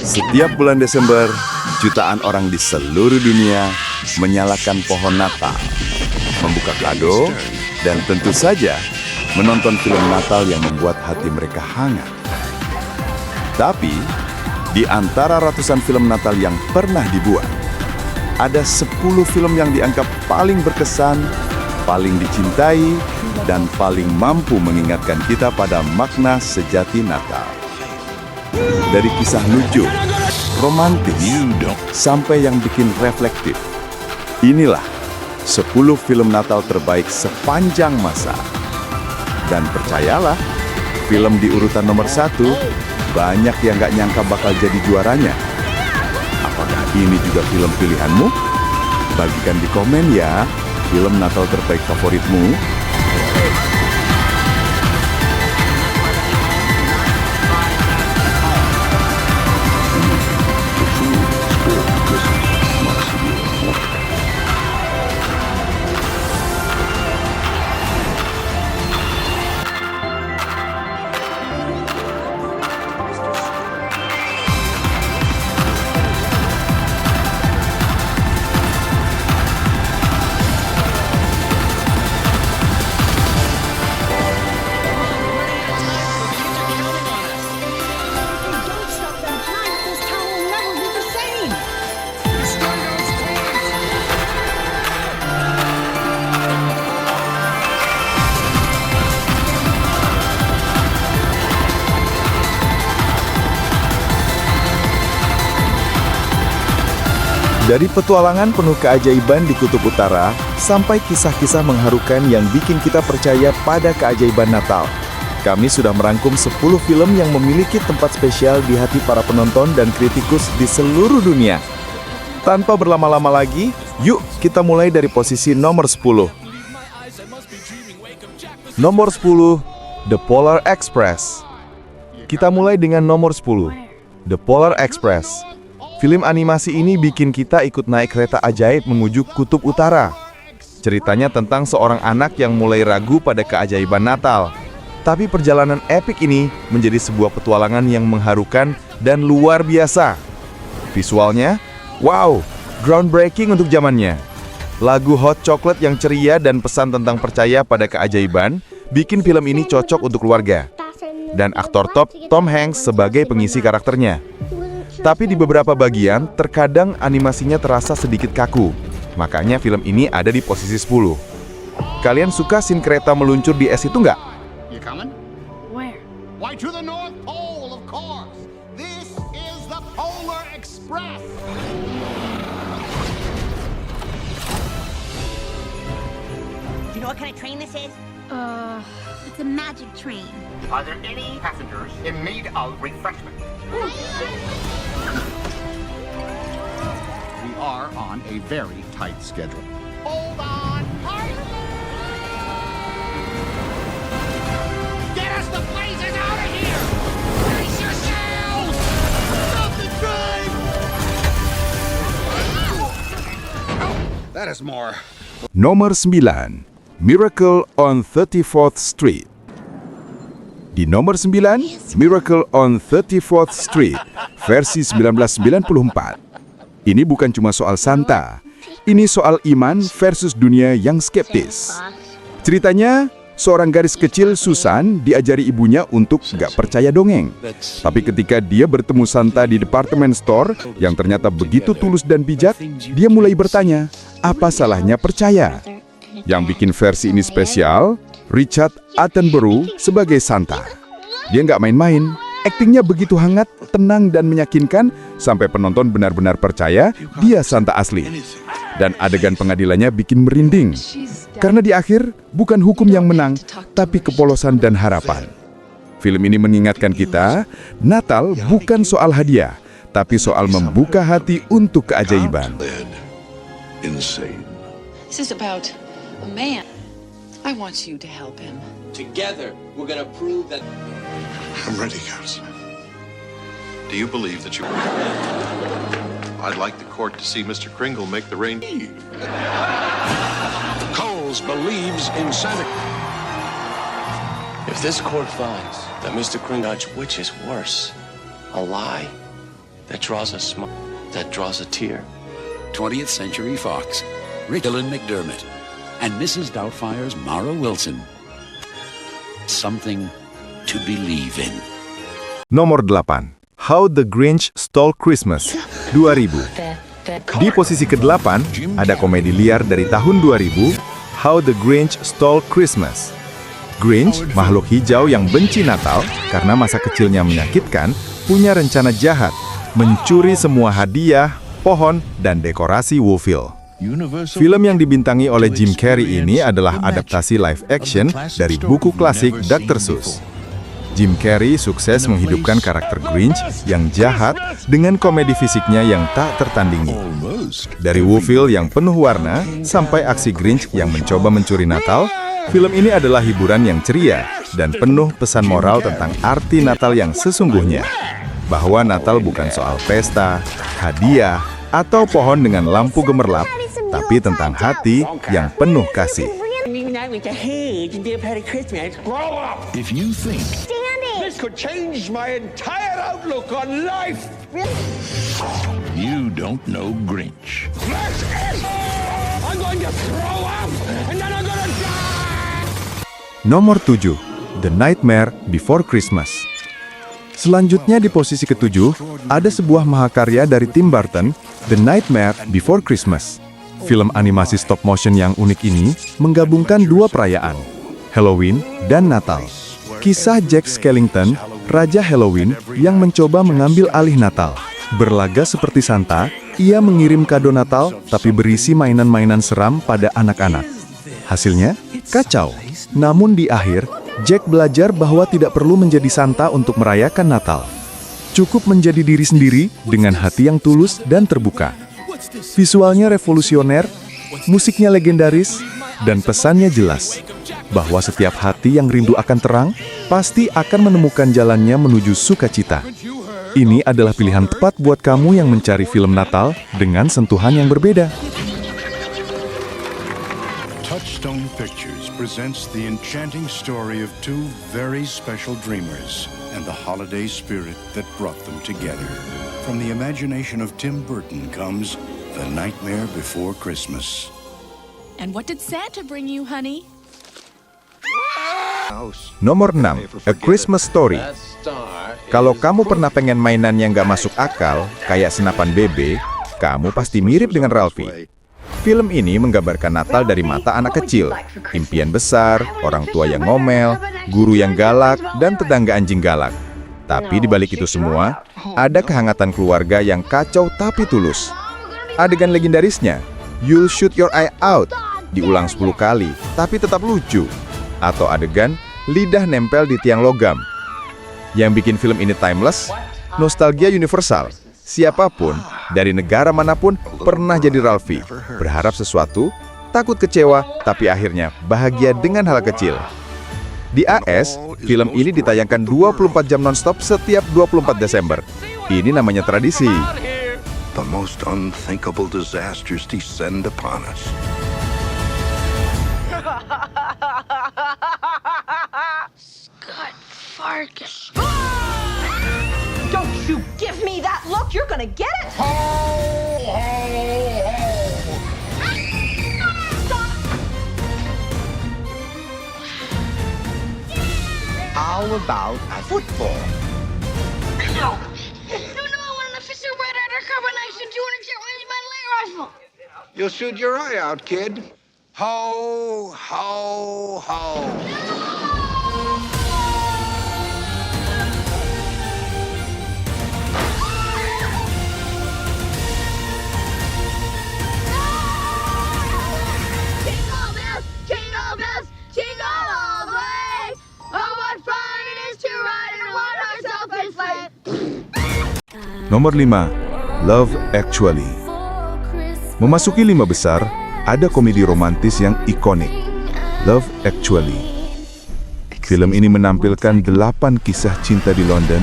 Setiap bulan Desember, jutaan orang di seluruh dunia menyalakan pohon Natal, membuka kado, dan tentu saja menonton film Natal yang membuat hati mereka hangat. Tapi, di antara ratusan film Natal yang pernah dibuat, ada 10 film yang dianggap paling berkesan, paling dicintai, dan paling mampu mengingatkan kita pada makna sejati Natal. Dari kisah lucu, romantis, sampai yang bikin reflektif. Inilah 10 film Natal terbaik sepanjang masa. Dan percayalah, film di urutan nomor 1, banyak yang gak nyangka bakal jadi juaranya. Apakah ini juga film pilihanmu? Bagikan di komen ya, film Natal terbaik favoritmu. Dari petualangan penuh keajaiban di Kutub Utara, sampai kisah-kisah mengharukan yang bikin kita percaya pada keajaiban Natal. Kami sudah merangkum 10 film yang memiliki tempat spesial di hati para penonton dan kritikus di seluruh dunia. Tanpa berlama-lama lagi, yuk kita mulai dari posisi nomor 10. Nomor 10, The Polar Express. Kita mulai dengan nomor 10, The Polar Express. Film animasi ini bikin kita ikut naik kereta ajaib menuju Kutub Utara. Ceritanya tentang seorang anak yang mulai ragu pada keajaiban Natal. Tapi perjalanan epik ini menjadi sebuah petualangan yang mengharukan dan luar biasa. Visualnya, wow, groundbreaking untuk zamannya. Lagu Hot Chocolate yang ceria dan pesan tentang percaya pada keajaiban bikin film ini cocok untuk keluarga. Dan aktor top Tom Hanks sebagai pengisi karakternya. Tapi di beberapa bagian, terkadang animasinya terasa sedikit kaku. Makanya film ini ada di posisi 10. Kalian suka scene kereta meluncur di es itu nggak? You coming? Where? Why, to the North Pole, of course. This is the Polar Express. Do you know what kind of train this is? It's a magic train. Are there any passengers in need of refreshment? We are on a very tight schedule. Hold on. Get us the blazes out of here! Brace yourselves! Stop the train! That is more. Nomor 9, Miracle on 34th Street. Di nomor 9, Miracle on 34th Street, versi 1994. Ini bukan cuma soal Santa, ini soal iman versus dunia yang skeptis. Ceritanya, seorang gadis kecil, Susan, diajari ibunya untuk gak percaya dongeng. Tapi ketika dia bertemu Santa di department store yang ternyata begitu tulus dan bijak, dia mulai bertanya, apa salahnya percaya? Yang bikin versi ini spesial, Richard Attenborough sebagai Santa. Dia nggak main-main, aktingnya begitu hangat, tenang, dan meyakinkan sampai penonton benar-benar percaya dia Santa asli. Dan adegan pengadilannya bikin merinding. Karena di akhir, bukan hukum yang menang, tapi kepolosan dan harapan. Film ini mengingatkan kita, Natal bukan soal hadiah, tapi soal membuka hati untuk keajaiban. This is about a man. I want you to help him. Together, we're gonna prove that... I'm ready, Counselor. Do you believe that you... I'd like the court to see Mr. Kringle make the rain... Coles believes in Santa... If this court finds that Mr. Kringle, which is worse, a lie that draws a smile, that draws a tear. 20th Century Fox, Dylan McDermott, and Mrs. Doubtfire's Mara Wilson. Something to believe in. Nomor 8. How the Grinch Stole Christmas, 2000. Di posisi ke-8, ada komedi liar dari tahun 2000, How the Grinch Stole Christmas. Grinch, makhluk hijau yang benci Natal karena masa kecilnya menyakitkan, punya rencana jahat, mencuri semua hadiah, pohon, dan dekorasi Woofville. Film yang dibintangi oleh Jim Carrey ini adalah adaptasi live action dari buku klasik Dr. Seuss. Jim Carrey sukses menghidupkan karakter Grinch yang jahat dengan komedi fisiknya yang tak tertandingi. Dari Woofville yang penuh warna sampai aksi Grinch yang mencoba mencuri Natal, film ini adalah hiburan yang ceria dan penuh pesan moral tentang arti Natal yang sesungguhnya. Bahwa Natal bukan soal pesta, hadiah, atau pohon dengan lampu gemerlap, tapi tentang hati yang penuh kasih. If you think this could change my entire outlook on life, you don't know Grinch. That's it! I'm going to throw up, and then I'm gonna die! Nomor 7. The Nightmare Before Christmas. Selanjutnya di posisi ke-7, ada sebuah mahakarya dari Tim Burton, The Nightmare Before Christmas. Film animasi stop motion yang unik ini menggabungkan dua perayaan, Halloween dan Natal. Kisah Jack Skellington, Raja Halloween yang mencoba mengambil alih Natal. Berlaga seperti Santa, ia mengirim kado Natal tapi berisi mainan-mainan seram pada anak-anak. Hasilnya, kacau. Namun di akhir, Jack belajar bahwa tidak perlu menjadi Santa untuk merayakan Natal. Cukup menjadi diri sendiri dengan hati yang tulus dan terbuka. Visualnya revolusioner, musiknya legendaris, dan pesannya jelas, bahwa setiap hati yang rindu akan terang, pasti akan menemukan jalannya menuju sukacita. Ini adalah pilihan tepat buat kamu yang mencari film Natal dengan sentuhan yang berbeda. Touchstone Pictures presents the enchanting story of two very special dreamers and the holiday spirit that brought them together. From the imagination of Tim Burton comes The Nightmare Before Christmas. And what did Santa bring you, honey? Nomor 6. A Christmas Story. Kalau kamu pernah pengen mainan yang gak masuk akal, kayak senapan bebek, kamu pasti mirip dengan Ralphie. Film ini menggambarkan Natal dari mata anak kecil, impian besar, orang tua yang ngomel, guru yang galak, dan tetangga anjing galak. Tapi di balik itu semua, ada kehangatan keluarga yang kacau tapi tulus. Adegan legendarisnya, You'll Shoot Your Eye Out, diulang 10 kali, tapi tetap lucu. Atau adegan, lidah nempel di tiang logam. Yang bikin film ini timeless, nostalgia universal. Siapapun, dari negara manapun, pernah jadi Ralphie. Berharap sesuatu, takut kecewa, tapi akhirnya bahagia dengan hal kecil. Di AS, film ini ditayangkan 24 jam nonstop setiap 24 Desember. Ini namanya tradisi. The most unthinkable disasters descend upon us. Scott Fargus. Don't you give me that look! You're gonna get it! How about football? No, I want an official red undercover knife and 200 my light rifle. You'll shoot your eye out, kid. Ho, ho, ho. Jingle bells, jingle all the way. Oh, what fun it is to ride in a one-horse open sleigh. Nomor 5. Love Actually. Memasuki 5 besar, ada komedi romantis yang ikonik, Love Actually. Film ini menampilkan 8 kisah cinta di London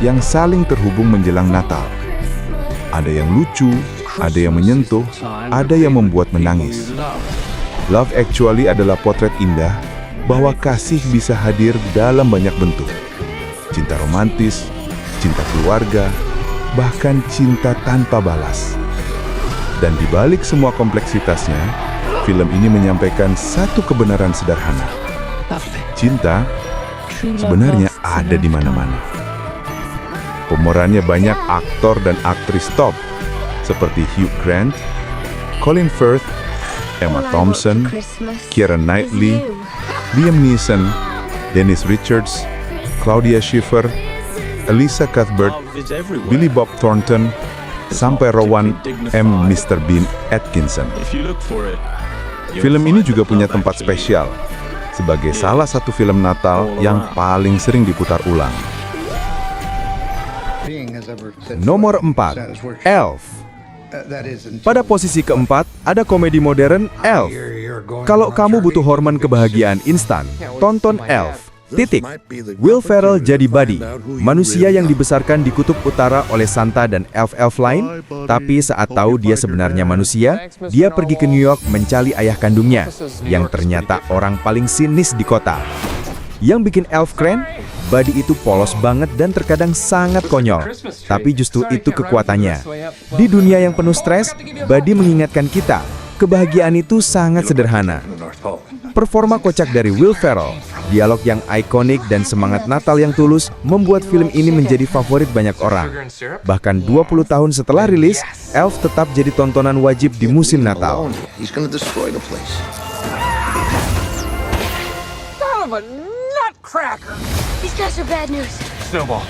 yang saling terhubung menjelang Natal. Ada yang lucu, ada yang menyentuh, ada yang membuat menangis. Love Actually adalah potret indah bahwa kasih bisa hadir dalam banyak bentuk. Cinta romantis, cinta keluarga, bahkan cinta tanpa balas. Dan di balik semua kompleksitasnya, film ini menyampaikan satu kebenaran sederhana. Cinta sebenarnya ada di mana-mana. Pemerannya banyak aktor dan aktris top, seperti Hugh Grant, Colin Firth, Emma Thompson, Keira Knightley, Liam Neeson, Dennis Richards, Claudia Schiffer, Elisa Cuthbert, Billy Bob Thornton, sampai Rowan M. Mr. Bean Atkinson. Film ini juga punya tempat spesial sebagai salah satu film Natal yang paling sering diputar ulang. Nomor 4, Elf. Pada posisi keempat, ada komedi modern Elf. Kalau kamu butuh hormon kebahagiaan instan, tonton Elf. Titik. Will Ferrell jadi Buddy, manusia yang dibesarkan di kutub utara oleh Santa dan elf-elf lain, tapi saat tahu dia sebenarnya manusia, dia pergi ke New York mencari ayah kandungnya, yang ternyata orang paling sinis di kota. Yang bikin Elf keren, Buddy itu polos banget dan terkadang sangat konyol, tapi justru itu kekuatannya. Di dunia yang penuh stres, Buddy mengingatkan kita, kebahagiaan itu sangat sederhana. Performa kocak dari Will Ferrell, dialog yang ikonik dan semangat Natal yang tulus membuat film ini menjadi favorit banyak orang. Bahkan 20 tahun setelah rilis, Elf tetap jadi tontonan wajib di musim Natal. Son of a nutcracker! These guys are bad news. Snowball.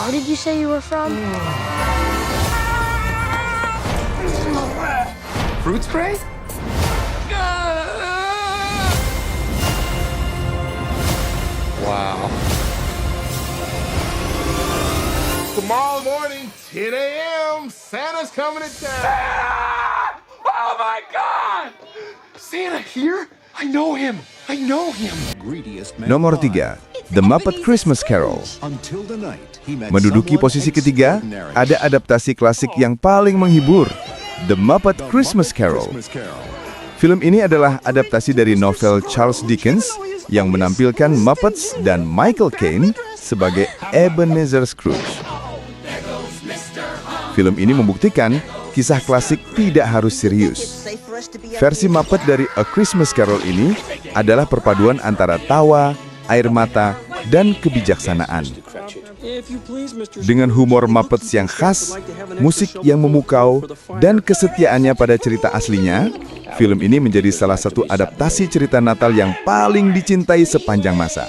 Where did you say you were from? Fruit spray? Wow. Tomorrow morning, 10 a.m., Santa's coming to town. Santa! Oh my God! Santa here? I know him. I know him. Nomor 3, The Muppet Christmas Carol. Menduduki posisi ketiga, ada adaptasi klasik yang paling menghibur, The Muppet Christmas Carol. Film ini adalah adaptasi dari novel Charles Dickens yang menampilkan Muppets dan Michael Caine sebagai Ebenezer Scrooge. Film ini membuktikan kisah klasik tidak harus serius. Versi Muppet dari A Christmas Carol ini adalah perpaduan antara tawa, air mata, dan kebijaksanaan. Dengan humor Muppets yang khas, musik yang memukau, dan kesetiaannya pada cerita aslinya, film ini menjadi salah satu adaptasi cerita Natal yang paling dicintai sepanjang masa.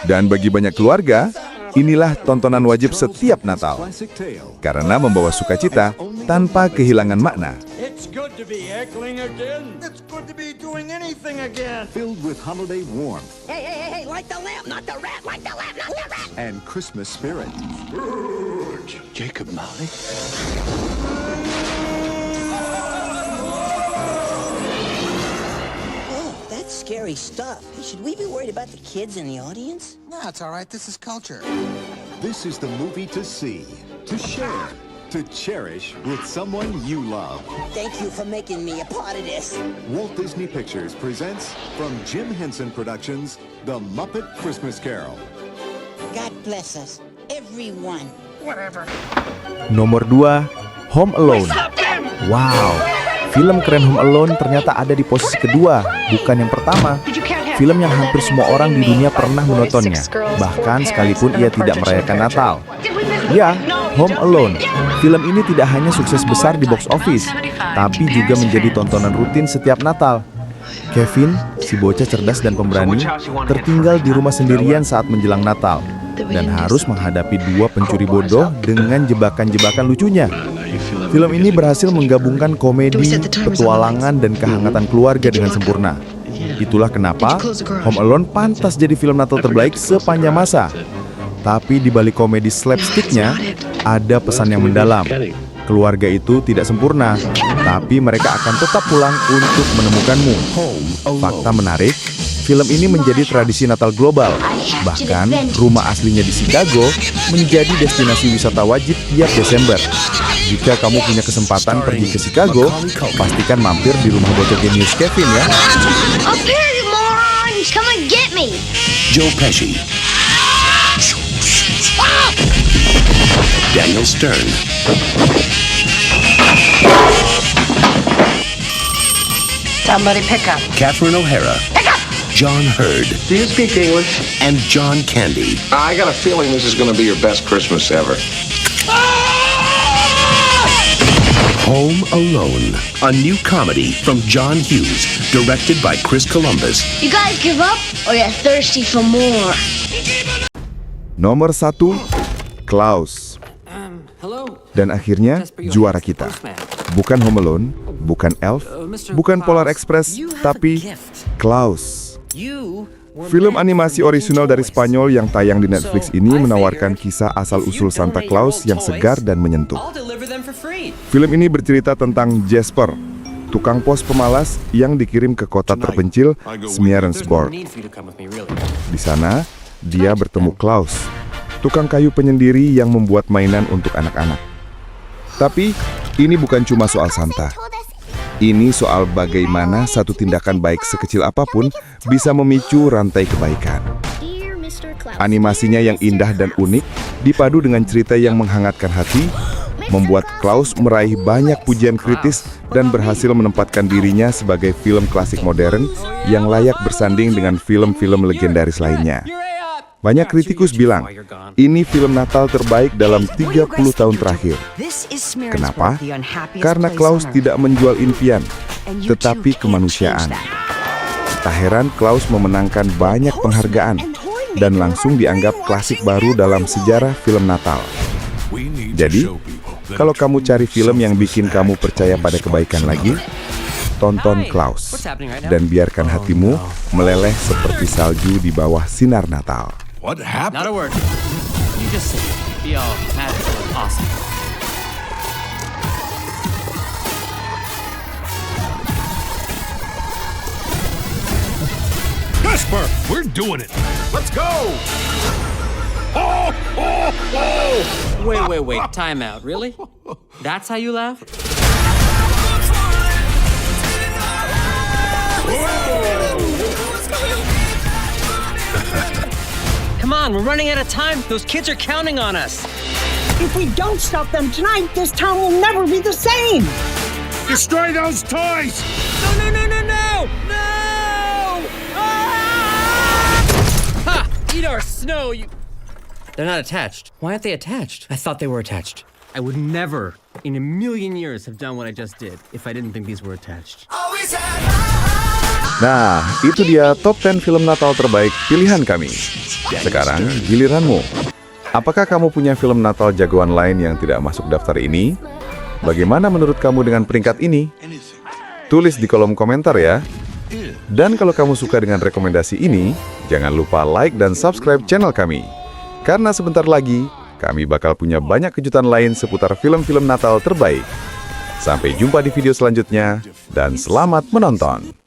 Dan bagi banyak keluarga, inilah tontonan wajib setiap Natal, karena membawa sukacita tanpa kehilangan makna. It's good to be heckling again. It's good to be doing anything again. Filled with holiday warmth. Hey, light the lamp, not the rat, light the lamp, not the rat. And Christmas spirit. Jacob Marley. Oh, that's scary stuff. Should we be worried about the kids in the audience? No, it's all right. This is culture. This is the movie to see, to share, to cherish with someone you love. Thank you for making me a part of this. Walt Disney Pictures presents from Jim Henson Productions, The Muppet Christmas Carol. God bless us, everyone. Whatever. Nomor 2, Home Alone. Wow, film keren Home Alone ternyata ada di posisi kedua, bukan yang pertama. Film yang hampir semua orang di dunia pernah menontonnya, bahkan sekalipun ia tidak merayakan Natal. Ya, Home Alone. Film ini tidak hanya sukses besar di box office, tapi juga menjadi tontonan rutin setiap Natal. Kevin, si bocah cerdas dan pemberani, tertinggal di rumah sendirian saat menjelang Natal, dan harus menghadapi dua pencuri bodoh dengan jebakan-jebakan lucunya. Film ini berhasil menggabungkan komedi, petualangan, dan kehangatan keluarga dengan sempurna. Itulah kenapa Home Alone pantas jadi film Natal terbaik sepanjang masa. Tapi di balik komedi slapsticknya, ada pesan yang mendalam. Keluarga itu tidak sempurna, tapi mereka akan tetap pulang untuk menemukanmu. Fakta menarik, film ini menjadi tradisi Natal global. Bahkan, rumah aslinya di Chicago menjadi destinasi wisata wajib tiap Desember. Jika kamu punya kesempatan pergi ke Chicago, pastikan mampir di rumah bocah genius Kevin ya. Up here, you morons! Come and get me! Joe Pesci, Daniel Stern, Somebody pick up. Catherine O'Hara, John Hurd, Do you speak English? and John Candy. I got a feeling this is going to be your best Christmas ever. Home Alone, a new comedy from John Hughes, directed by Chris Columbus. You guys give up or you're thirsty for more? Nomor 1, Klaus. Dan akhirnya, juara kita. Bukan Home Alone, bukan Elf, bukan Polar Express, tapi Klaus. Film animasi orisinal dari Spanyol yang tayang di Netflix ini menawarkan kisah asal-usul Santa Claus yang segar dan menyentuh. Film ini bercerita tentang Jasper, tukang pos pemalas yang dikirim ke kota terpencil Smearensborg. Di sana, dia bertemu Klaus, tukang kayu penyendiri yang membuat mainan untuk anak-anak. Tapi, ini bukan cuma soal Santa. Ini soal bagaimana satu tindakan baik sekecil apapun bisa memicu rantai kebaikan. Animasinya yang indah dan unik, dipadu dengan cerita yang menghangatkan hati, membuat Klaus meraih banyak pujian kritis dan berhasil menempatkan dirinya sebagai film klasik modern yang layak bersanding dengan film-film legendaris lainnya. Banyak kritikus bilang, ini film Natal terbaik dalam 30 tahun terakhir. Kenapa? Karena Klaus tidak menjual impian, tetapi kemanusiaan. Tak heran Klaus memenangkan banyak penghargaan dan langsung dianggap klasik baru dalam sejarah film Natal. Jadi, kalau kamu cari film yang bikin kamu percaya pada kebaikan lagi, tonton Klaus dan biarkan hatimu meleleh seperti salju di bawah sinar Natal. What happened? Not a word. You just say it. Be all magical and awesome. Jasper, we're doing it. Let's go. Wait. Time out. Really? That's how you laugh? Come on, we're running out of time. Those kids are counting on us. If we don't stop them tonight, this town will never be the same. Destroy those toys. No! Ah! Ha! Eat our snow, you... They're not attached. Why aren't they attached? I thought they were attached. I would never, in a million years, have done what I just did if I didn't think these were attached. Nah, itu dia top 10 film Natal terbaik pilihan kami. Sekarang giliranmu. Apakah kamu punya film Natal jagoan lain yang tidak masuk daftar ini? Bagaimana menurut kamu dengan peringkat ini? Tulis di kolom komentar ya. Dan kalau kamu suka dengan rekomendasi ini, jangan lupa like dan subscribe channel kami. Karena sebentar lagi, kami bakal punya banyak kejutan lain seputar film-film Natal terbaik. Sampai jumpa di video selanjutnya, dan selamat menonton!